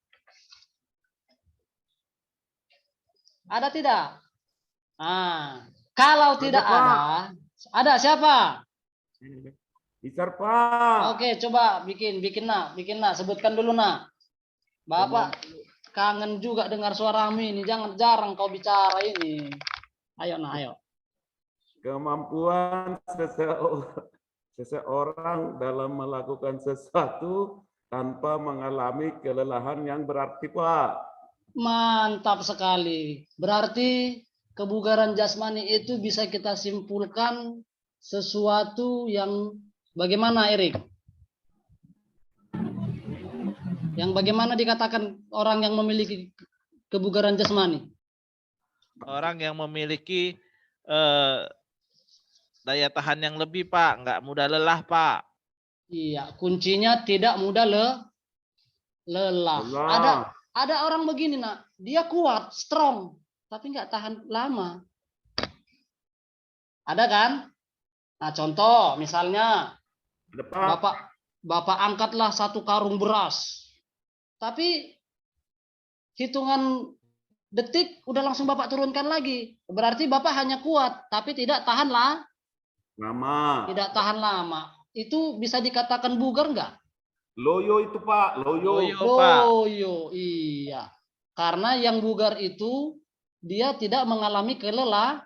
tidak? Kalau tidak ada siapa? Isar Pak. Oke, coba bikin Nak, sebutkan dulu Nak. Bapak kangen juga dengar suaramu ini, jangan jarang kau bicara ini. Ayo Nak, ayo. Kemampuan seseorang dalam melakukan sesuatu tanpa mengalami kelelahan yang berarti, Pak. Mantap sekali. Berarti kebugaran jasmani itu bisa kita simpulkan sesuatu yang bagaimana, Erik? Yang bagaimana dikatakan orang yang memiliki kebugaran jasmani? Orang yang memiliki daya tahan yang lebih, Pak. Nggak mudah lelah, Pak. Iya, kuncinya tidak mudah lelah. Ada orang begini, Nak. Dia kuat, strong, tapi nggak tahan lama. Ada kan? Nah, contoh misalnya Bapak angkatlah 1 karung beras. Tapi hitungan detik udah langsung Bapak turunkan lagi. Berarti Bapak hanya kuat, tapi tidak tahan lama. Tidak tahan lama. Itu bisa dikatakan bugar nggak? Loyo itu, Pak. Loyo, iya. Karena yang bugar itu dia tidak mengalami kelelahan.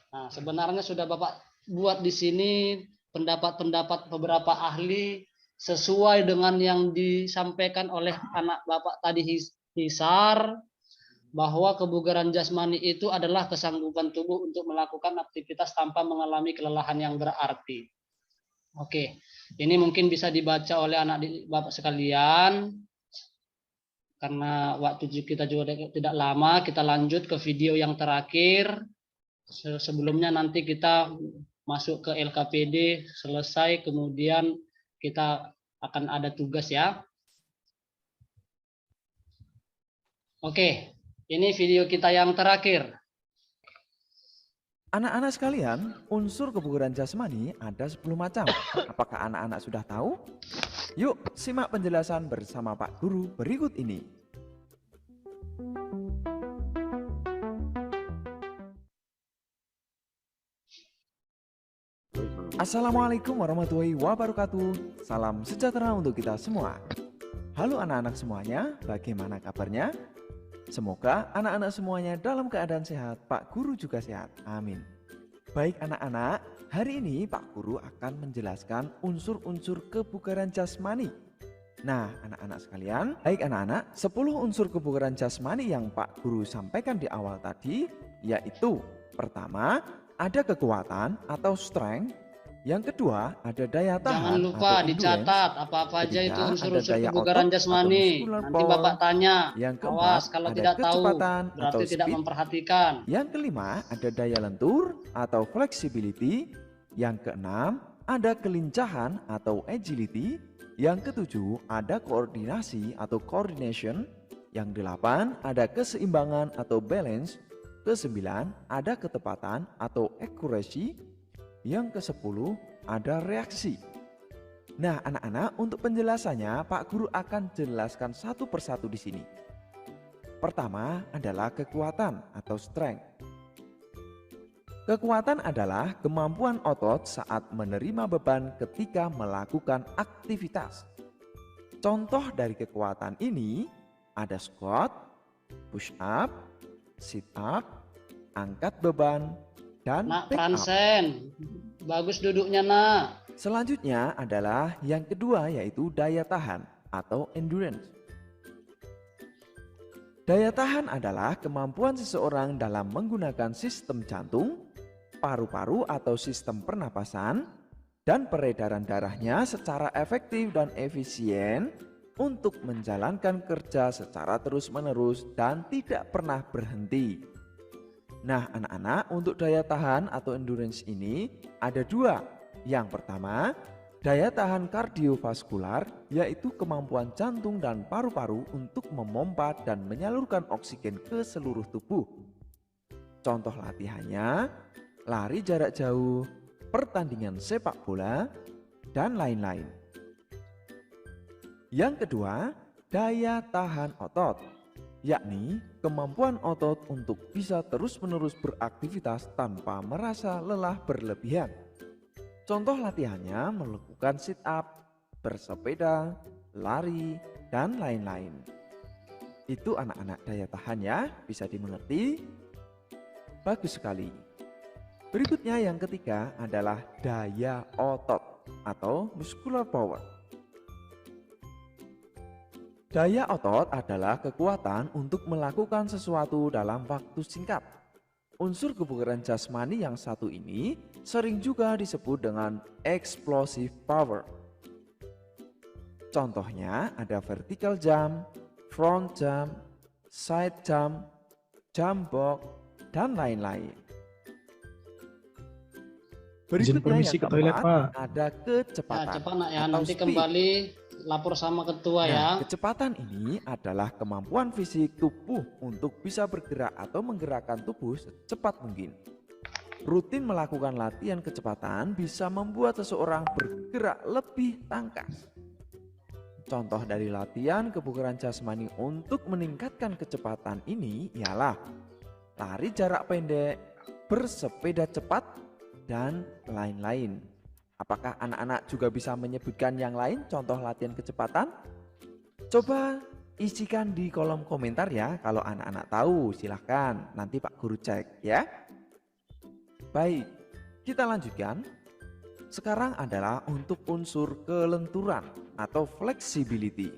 Nah, sebenarnya sudah Bapak buat di sini pendapat-pendapat beberapa ahli sesuai dengan yang disampaikan oleh anak Bapak tadi Hisar, bahwa kebugaran jasmani itu adalah kesanggupan tubuh untuk melakukan aktivitas tanpa mengalami kelelahan yang berarti. Oke, ini mungkin bisa dibaca oleh anak Bapak sekalian. Karena waktu kita juga tidak lama, kita lanjut ke video yang terakhir. Sebelumnya nanti kita masuk ke LKPD, selesai, kemudian kita akan ada tugas ya. Oke, ini video kita yang terakhir. Anak-anak sekalian, unsur kebugaran jasmani ada 10 macam. Apakah anak-anak sudah tahu? Yuk, simak penjelasan bersama Pak Guru berikut ini. Assalamualaikum warahmatullahi wabarakatuh. Salam sejahtera untuk kita semua. Halo anak-anak semuanya, bagaimana kabarnya? Semoga anak-anak semuanya dalam keadaan sehat, Pak Guru juga sehat. Amin. Baik anak-anak, hari ini Pak Guru akan menjelaskan unsur-unsur kebugaran jasmani. Nah, anak-anak sekalian, baik anak-anak, 10 unsur kebugaran jasmani yang Pak Guru sampaikan di awal tadi, yaitu pertama, ada kekuatan atau strength. Yang kedua, ada daya tahan Jangan lupa atau endurance. dicatat apa-apa aja itu Ketiga, unsur-unsur ada daya kebugaran otot jasmani. atau muscular Nanti power. Bapak tanya. Yang keempat, Awas kalau ada tidak tahu kecepatan berarti atau tidak speed. memperhatikan. Yang kelima, ada daya lentur atau flexibility. Yang keenam, ada kelincahan atau agility. Yang ketujuh, ada koordinasi atau coordination. Yang delapan, ada keseimbangan atau balance. Kesembilan, ada ketepatan atau accuracy. Yang kesepuluh, ada reaksi. Nah, anak-anak, untuk penjelasannya Pak Guru akan jelaskan satu persatu di sini. Pertama adalah kekuatan atau strength. Kekuatan adalah kemampuan otot saat menerima beban ketika melakukan aktivitas. Contoh dari kekuatan ini ada squat, push up, sit up, angkat beban, dan Nak pick up. Pransen, bagus duduknya nak. Selanjutnya adalah yang kedua, yaitu daya tahan atau endurance. Daya tahan adalah kemampuan seseorang dalam menggunakan sistem jantung, paru-paru atau sistem pernapasan, dan peredaran darahnya secara efektif dan efisien untuk menjalankan kerja secara terus-menerus dan tidak pernah berhenti. Nah, anak-anak, untuk daya tahan atau endurance ini ada dua. Yang pertama, daya tahan kardiovaskular, yaitu kemampuan jantung dan paru-paru untuk memompa dan menyalurkan oksigen ke seluruh tubuh. Contoh latihannya, lari jarak jauh, pertandingan sepak bola, dan lain-lain. Yang kedua, daya tahan otot, yakni kemampuan otot untuk bisa terus-menerus beraktivitas tanpa merasa lelah berlebihan. Contoh latihannya melakukan sit up, bersepeda, lari, dan lain-lain. Itu anak-anak daya tahan ya, bisa dimengerti? Bagus sekali. Berikutnya yang ketiga adalah daya otot atau muscular power. Daya otot adalah kekuatan untuk melakukan sesuatu dalam waktu singkat. Unsur kebugaran jasmani yang satu ini sering juga disebut dengan explosive power. Contohnya ada vertical jump, front jump, side jump, jump box, dan lain-lain. Izin Berikutnya permisi yang ke toilet, keempat Pak. ada Ya, kecepatan cepat nak ya. atau Nanti speed. kembali lapor sama ketua ya. Nah, kecepatan ini adalah kemampuan fisik tubuh untuk bisa bergerak atau menggerakkan tubuh secepat mungkin. Rutin melakukan latihan kecepatan bisa membuat seseorang bergerak lebih tangkas. Contoh dari latihan kebugaran jasmani untuk meningkatkan kecepatan ini ialah lari jarak pendek, bersepeda cepat, dan lain-lain. Apakah anak-anak juga bisa menyebutkan yang lain contoh latihan kecepatan? Coba isikan di kolom komentar ya. Kalau anak-anak tahu silahkan, nanti Pak Guru cek ya. Baik, kita lanjutkan. Sekarang adalah untuk unsur kelenturan atau flexibility.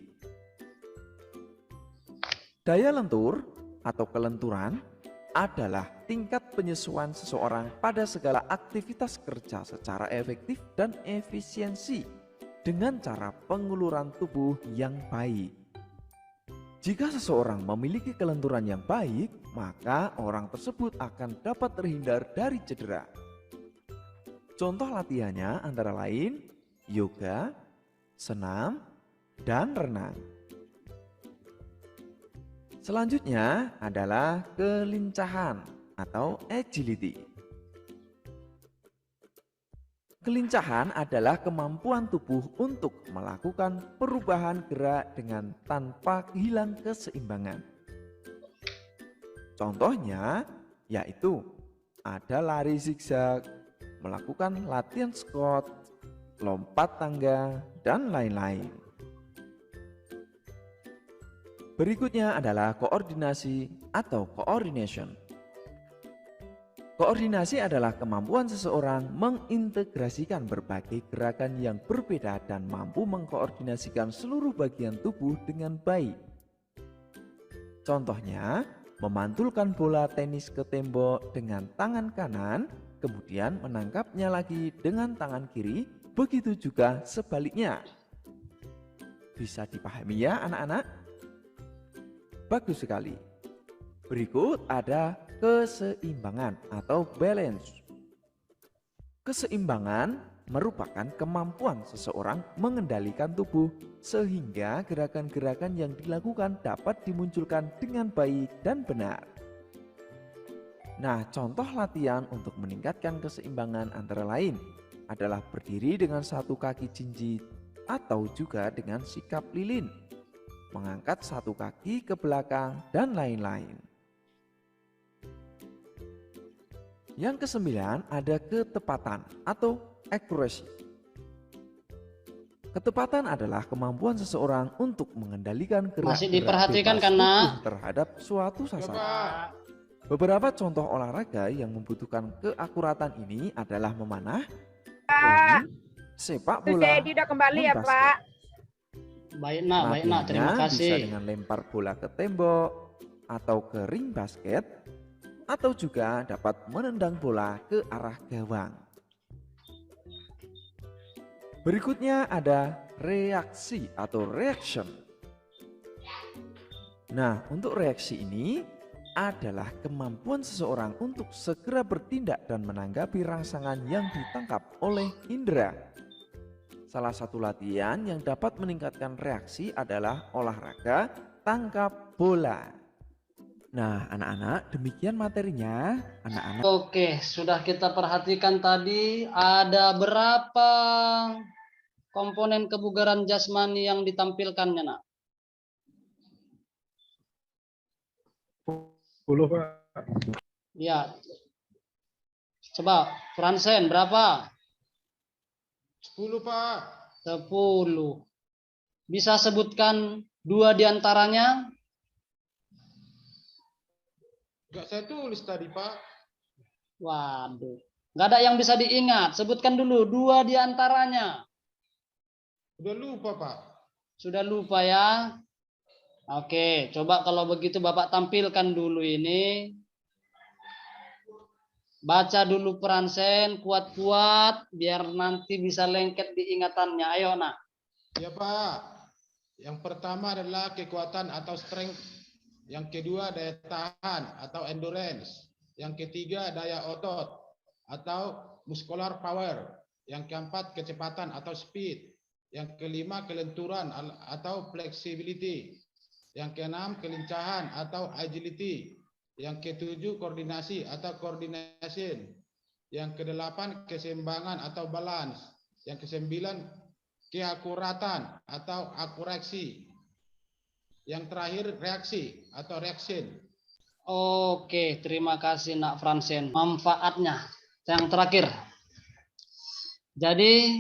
Daya lentur atau kelenturan adalah tingkat penyesuaian seseorang pada segala aktivitas kerja secara efektif dan efisiensi dengan cara penguluran tubuh yang baik. Jika seseorang memiliki kelenturan yang baik, maka orang tersebut akan dapat terhindar dari cedera. Contoh latihannya antara lain yoga, senam, dan renang. Selanjutnya adalah kelincahan atau agility. Kelincahan adalah kemampuan tubuh untuk melakukan perubahan gerak dengan tanpa hilang keseimbangan. Contohnya yaitu ada lari zigzag, melakukan latihan squat, lompat tangga, dan lain-lain. Berikutnya adalah koordinasi atau coordination. Koordinasi adalah kemampuan seseorang mengintegrasikan berbagai gerakan yang berbeda dan mampu mengkoordinasikan seluruh bagian tubuh dengan baik. Contohnya, memantulkan bola tenis ke tembok dengan tangan kanan, kemudian menangkapnya lagi dengan tangan kiri, begitu juga sebaliknya. Bisa dipahami ya anak-anak? Bagus sekali. Berikut ada keseimbangan atau balance. Keseimbangan merupakan kemampuan seseorang mengendalikan tubuh sehingga gerakan-gerakan yang dilakukan dapat dimunculkan dengan baik dan benar. Nah, contoh latihan untuk meningkatkan keseimbangan antara lain adalah berdiri dengan satu kaki jinjit atau juga dengan sikap lilin, mengangkat satu kaki ke belakang, dan lain-lain. Yang kesembilan ada ketepatan atau accuracy. Ketepatan adalah kemampuan seseorang untuk mengendalikan gerak-gerak Masih diperhatikan bebas karena tubuh terhadap suatu sasaran. Beberapa contoh olahraga yang membutuhkan keakuratan ini adalah memanah, voli, sepak Terus bola, Dedi udah kembali dan ya basket. Pak. baik nak, terima Latihannya bisa kasih. dengan lempar bola ke tembok atau ke ring basket, atau juga dapat menendang bola ke arah gawang. Berikutnya ada reaksi atau reaction. Nah, untuk reaksi ini adalah kemampuan seseorang untuk segera bertindak dan menanggapi rangsangan yang ditangkap oleh indera. Salah satu latihan yang dapat meningkatkan reaksi adalah olahraga tangkap bola. Nah, anak-anak, demikian materinya. Anak-anak, Oke, sudah kita perhatikan tadi ada berapa komponen kebugaran jasmani yang ditampilkannya, nak? 10 Pak. Ya. Coba, Fransen berapa? 10 Pak. 10. Bisa sebutkan 2 diantaranya? Enggak saya tulis tadi Pak. Waduh. Nggak ada yang bisa diingat. Sebutkan dulu 2 diantaranya. Udah lupa Pak. Sudah lupa ya? Oke, coba kalau begitu Bapak tampilkan dulu ini. Baca dulu Fransen, kuat-kuat, biar nanti bisa lengket di ingatannya. Ayo, nak. Ya Pak. Yang pertama adalah kekuatan atau strength. Yang kedua daya tahan atau endurance. Yang ketiga daya otot atau muscular power. Yang keempat kecepatan atau speed. Yang kelima kelenturan atau flexibility. Yang keenam kelincahan atau agility. Yang ketujuh koordinasi atau coordination. Yang kedelapan keseimbangan atau balance. Yang kesembilan keakuratan atau akurasi. Yang terakhir reaksi atau reaction. Oke, terima kasih nak Fransen. Manfaatnya yang terakhir. Jadi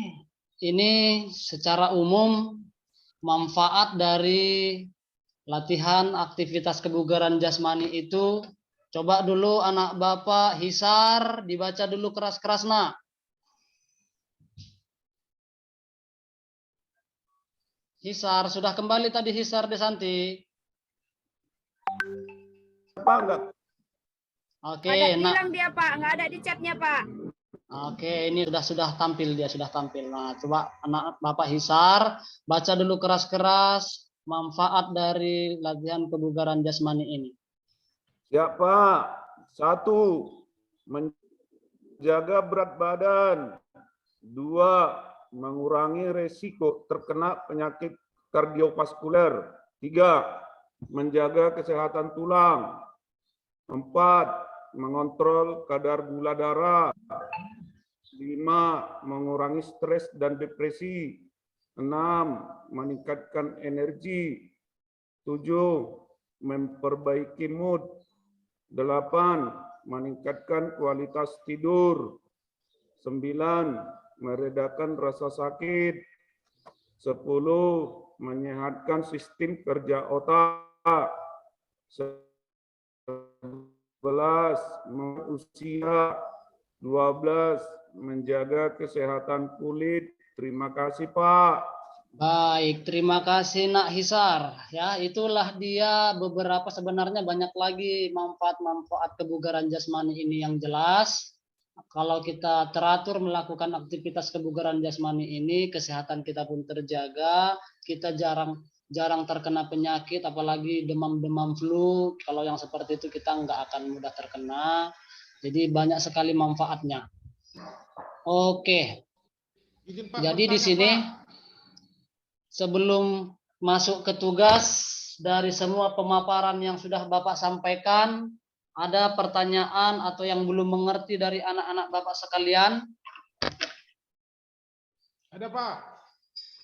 ini secara umum manfaat dari latihan aktivitas kebugaran jasmani itu. Coba dulu anak Bapak Hisar dibaca dulu keras-keras, nak. Hisar, sudah kembali tadi Hisar Desanti. Pak, enggak? Oke, Ada nak. bilang dia Pak, nggak ada di chatnya Pak. Oke, ini sudah tampil dia, sudah tampil. Nah, coba anak Bapak Hisar baca dulu keras-keras manfaat dari latihan kebugaran jasmani ini. Siap Pak. 1. Menjaga berat badan. 2. Mengurangi resiko terkena penyakit kardiovaskuler. 3. Menjaga kesehatan tulang. 4. Mengontrol kadar gula darah. 5. Mengurangi stres dan depresi. 6. Meningkatkan energi. 7. Memperbaiki mood. 8. Meningkatkan kualitas tidur. 9. Meredakan rasa sakit. 10. Menyehatkan sistem kerja otak. usia, 12 menjaga kesehatan kulit. Terima kasih Pak. Baik, terima kasih Nak Hisar. Ya, itulah dia beberapa, sebenarnya banyak lagi manfaat-manfaat kebugaran jasmani ini yang jelas. Kalau kita teratur melakukan aktivitas kebugaran jasmani ini, kesehatan kita pun terjaga, kita jarang terkena penyakit, apalagi demam-demam flu. Kalau yang seperti itu kita nggak akan mudah terkena. Jadi banyak sekali manfaatnya. Oke. Jadi di sini sebelum masuk ke tugas, dari semua pemaparan yang sudah Bapak sampaikan, ada pertanyaan atau yang belum mengerti dari anak-anak Bapak sekalian? Ada Pak.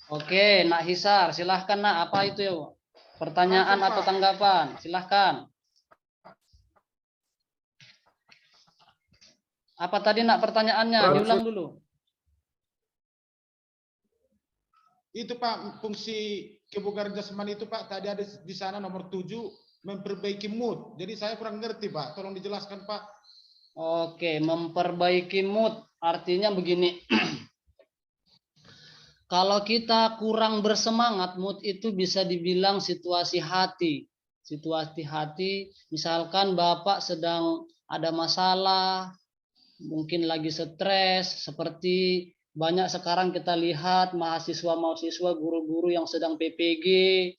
Oke, Nak Hisar, silahkan Nak. Apa itu ya? Pertanyaan atau tanggapan? Silahkan. Apa tadi Nak pertanyaannya? Diulang dulu. Itu Pak, fungsi kebugaran jasmani itu Pak, tadi ada di sana nomor 7, memperbaiki mood. Jadi saya kurang ngerti Pak, tolong dijelaskan Pak. Oke, memperbaiki mood. Artinya begini. Kalau kita kurang bersemangat, mood itu bisa dibilang situasi hati. Situasi hati, misalkan Bapak sedang ada masalah, mungkin lagi stres, seperti banyak sekarang kita lihat mahasiswa-mahasiswa, guru-guru yang sedang PPG,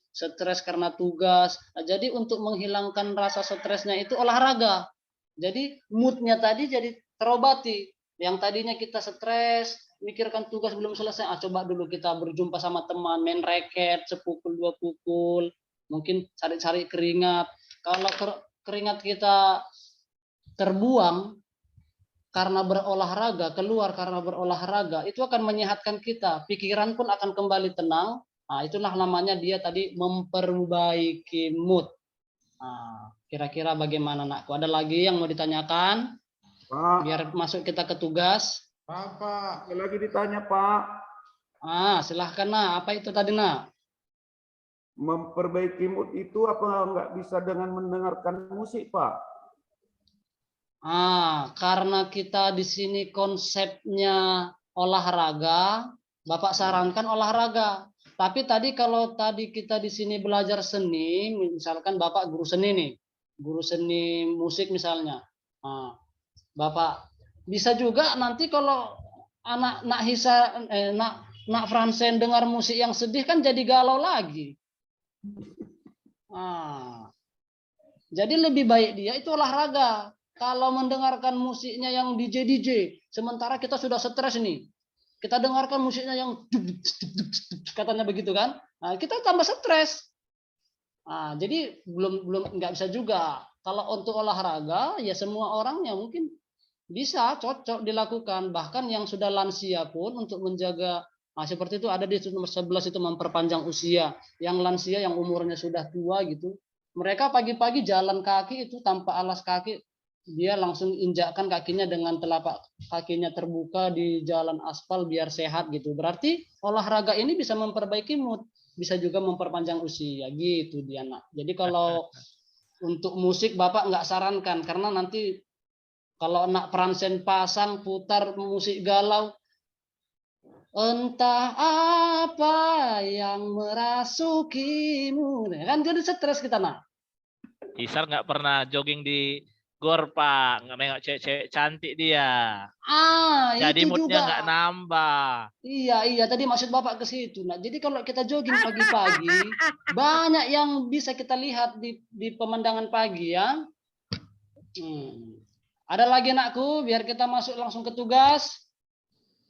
stres karena tugas. Nah, jadi untuk menghilangkan rasa stresnya itu olahraga. Jadi moodnya tadi jadi terobati. Yang tadinya kita stres, mikirkan tugas belum selesai, coba dulu kita berjumpa sama teman, main raket, sepukul 2 pukul, mungkin cari-cari keringat. Kalau keringat kita terbuang karena berolahraga, keluar karena berolahraga, itu akan menyehatkan kita, pikiran pun akan kembali tenang. Nah, itulah namanya dia tadi memperbaiki mood. Nah, kira-kira bagaimana Nakku? Ada lagi yang mau ditanyakan? Pak. Biar masuk kita ke tugas. Pak. Ada lagi ditanya Pak. Silahkan Nak. Apa itu tadi Nak? Memperbaiki mood itu apa nggak bisa dengan mendengarkan musik Pak? Karena kita di sini konsepnya olahraga, Bapak sarankan olahraga. Tapi tadi kalau tadi kita di sini belajar seni, misalkan Bapak guru seni nih, guru seni musik misalnya. Bapak bisa juga nanti kalau anak Nak Fransen dengar musik yang sedih kan jadi galau lagi. Jadi lebih baik dia itu olahraga. Kalau mendengarkan musiknya yang DJ, sementara kita sudah stres nih, kita dengarkan musiknya yang katanya begitu kan, kita tambah stres. Jadi belum nggak bisa juga. Kalau untuk olahraga ya semua orangnya mungkin bisa cocok dilakukan. Bahkan yang sudah lansia pun untuk menjaga, seperti itu ada di nomor 11 itu memperpanjang usia. Yang lansia yang umurnya sudah tua gitu, mereka pagi-pagi jalan kaki itu tanpa alas kaki. Dia langsung injakkan kakinya dengan telapak kakinya terbuka di jalan aspal biar sehat gitu. Berarti olahraga ini bisa memperbaiki mood, bisa juga memperpanjang usia gitu dia Nak. Jadi kalau untuk musik Bapak nggak sarankan karena nanti kalau Nak Fransen pasang putar musik galau, entah apa yang merasukimu, kan jadi stres kita Nak. Hisar nggak pernah jogging di gor Pak, nengok cewek-cewek cantik dia. Jadi itu moodnya juga nggak nambah. Iya, tadi maksud Bapak ke situ. Nah, jadi kalau kita jogging pagi-pagi, banyak yang bisa kita lihat di pemandangan pagi ya. Ada lagi Nakku, biar kita masuk langsung ke tugas.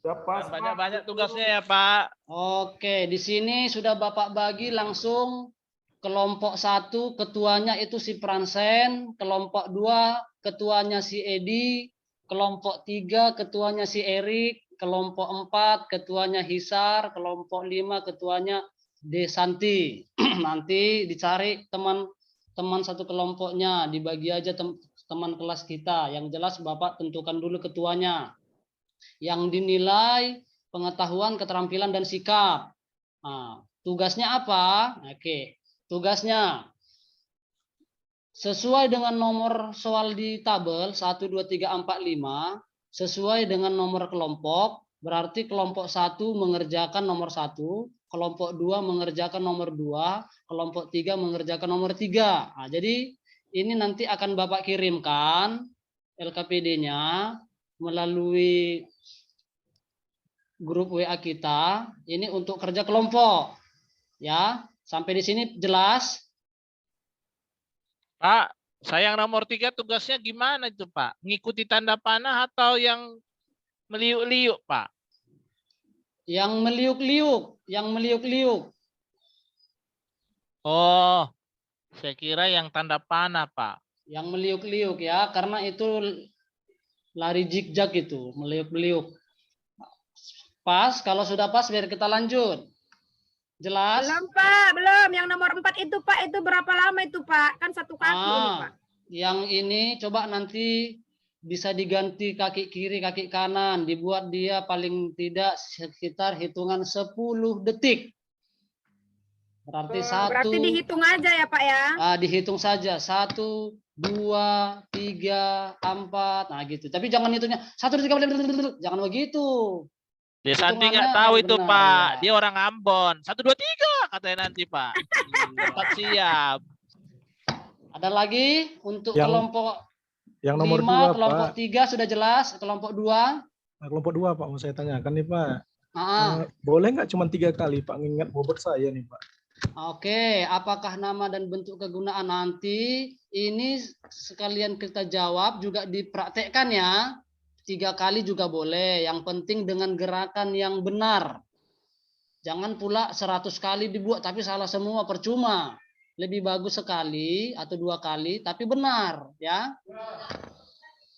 Banyak-banyak tugasnya ya Pak. Oke, di sini sudah Bapak bagi langsung. Kelompok 1 ketuanya itu si Fransen, kelompok 2 ketuanya si Edi, kelompok 3 ketuanya si Erik, kelompok 4 ketuanya Hisar, kelompok 5 ketuanya Desanti. Nanti dicari teman-teman satu kelompoknya, dibagi aja teman kelas kita. Yang jelas Bapak tentukan dulu ketuanya. Yang dinilai pengetahuan, keterampilan, dan sikap. Tugasnya apa? Oke. Tugasnya sesuai dengan nomor soal di tabel 1, 2, 3, 4, 5, sesuai dengan nomor kelompok, berarti kelompok 1 mengerjakan nomor 1, kelompok 2 mengerjakan nomor 2, kelompok 3 mengerjakan nomor 3. Nah, jadi ini nanti akan Bapak kirimkan LKPD-nya melalui grup WA kita, ini untuk kerja kelompok. Ya, sampai di sini jelas? Pak, saya yang nomor 3 tugasnya gimana itu Pak? Ngikuti tanda panah atau yang meliuk-liuk Pak? Yang meliuk-liuk. Oh, saya kira yang tanda panah Pak. Yang meliuk-liuk ya, karena itu lari zigzag itu, meliuk-liuk. Pas, kalau sudah pas biar kita lanjut. Jelas? Belum Pak, belum. Yang nomor 4 itu Pak, itu berapa lama itu Pak? Kan 1 kaki ini Pak. Yang ini coba nanti bisa diganti kaki kiri, kaki kanan. Dibuat dia paling tidak sekitar hitungan 10 detik. Berarti dihitung aja ya Pak ya? Dihitung saja. 1, 2, 3, 4. Nah gitu. Tapi jangan hitungnya 1, 2, 3, jangan begitu. Dia Santi nggak tahu itu benar, Pak. Ya. Dia orang Ambon. 1, 2, 3 katanya nanti Pak. Cepat siap. Ada lagi untuk kelompok yang nomor 5, 2, kelompok Pak. 3 sudah jelas. Kelompok 2. Nah, kelompok 2 Pak, mau saya tanyakan nih Pak. Boleh nggak cuma 3 kali Pak ngingat bobot saya nih Pak? Oke, apakah nama dan bentuk kegunaan nanti ini sekalian kita jawab juga dipraktekkan ya. 3 kali juga boleh. Yang penting dengan gerakan yang benar. Jangan pula 100 kali dibuat tapi salah semua, percuma. Lebih bagus sekali atau 2 kali tapi benar ya.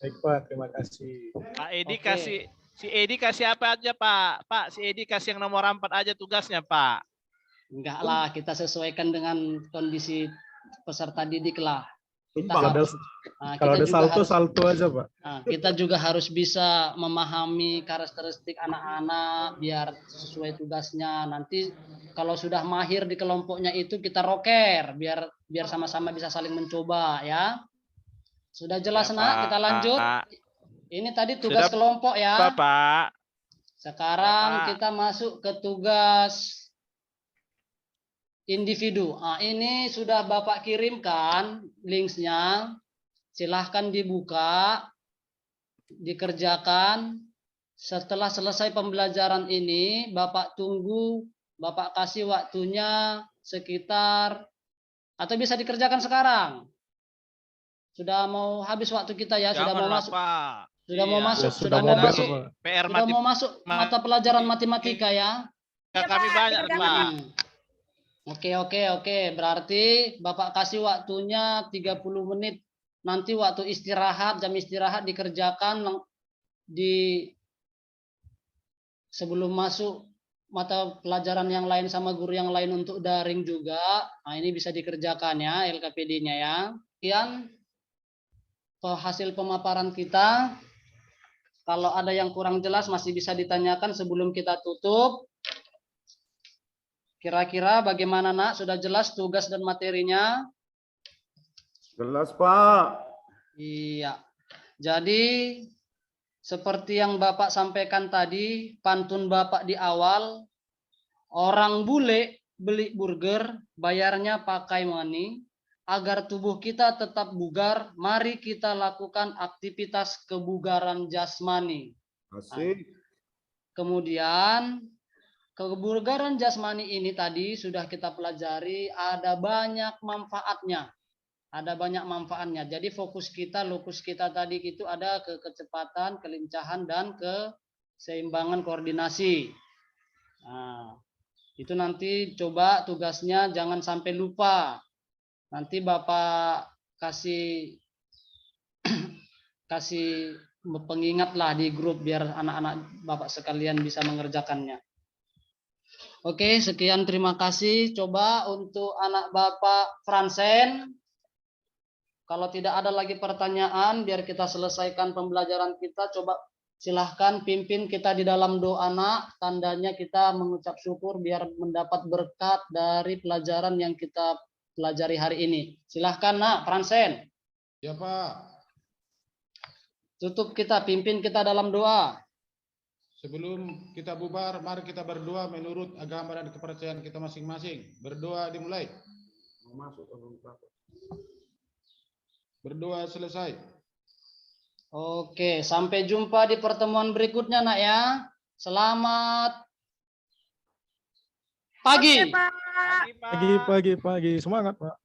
Baik Pak, terima kasih. Pak Edi kasih, si Edi kasih apa aja Pak? Pak, si Edi kasih yang nomor 4 aja tugasnya Pak. Enggak lah, kita sesuaikan dengan kondisi peserta didik lah. Kalau ada salto aja Pak. Kita juga harus bisa memahami karakteristik anak-anak biar sesuai tugasnya. Nanti kalau sudah mahir di kelompoknya itu kita roker biar sama-sama bisa saling mencoba ya. Sudah jelas ya, Nak, kita lanjut. Ini tadi tugas sudah, kelompok ya. Bapak. Sekarang kita masuk ke tugas individu. Ini sudah Bapak kirimkan linknya. Silahkan dibuka, dikerjakan. Setelah selesai pembelajaran ini, Bapak tunggu, Bapak kasih waktunya sekitar, atau bisa dikerjakan sekarang. Sudah mau habis waktu kita ya, sudah mau masuk. Sudah mau masuk, sudah mau masuk. Sudah mau masuk mata pelajaran matematika ya. Kami banyak, Pak. Oke. Berarti Bapak kasih waktunya 30 menit. Nanti waktu istirahat, jam istirahat dikerjakan sebelum masuk mata pelajaran yang lain sama guru yang lain untuk daring juga. Nah, ini bisa dikerjakan ya LKPD-nya ya. Sekian hasil pemaparan kita. Kalau ada yang kurang jelas masih bisa ditanyakan sebelum kita tutup. Kira-kira bagaimana Nak? Sudah jelas tugas dan materinya? Jelas Pak. Iya. Jadi seperti yang Bapak sampaikan tadi, pantun Bapak di awal, orang bule beli burger, bayarnya pakai money. Agar tubuh kita tetap bugar, mari kita lakukan aktivitas kebugaran jasmani. Asik. Kemudian kebugaran jasmani ini tadi sudah kita pelajari, ada banyak manfaatnya. Ada banyak manfaatnya. Jadi fokus kita, lokus kita tadi itu ada ke kecepatan, kelincahan, dan keseimbangan koordinasi. Nah, itu nanti coba tugasnya jangan sampai lupa. Nanti Bapak kasih pengingat lah di grup biar anak-anak Bapak sekalian bisa mengerjakannya. Oke, sekian terima kasih. Coba untuk anak Bapak Fransen, kalau tidak ada lagi pertanyaan, biar kita selesaikan pembelajaran kita, coba silahkan pimpin kita di dalam doa Nak. Tandanya kita mengucap syukur biar mendapat berkat dari pelajaran yang kita pelajari hari ini. Silahkan Nak Fransen. Ya Pak. Tutup kita, pimpin kita dalam doa. Sebelum kita bubar, mari kita berdoa menurut agama dan kepercayaan kita masing-masing. Berdoa dimulai. Berdoa selesai. Oke, sampai jumpa di pertemuan berikutnya Nak ya. Selamat pagi. Oke, Pak. Pagi. Semangat, Pak.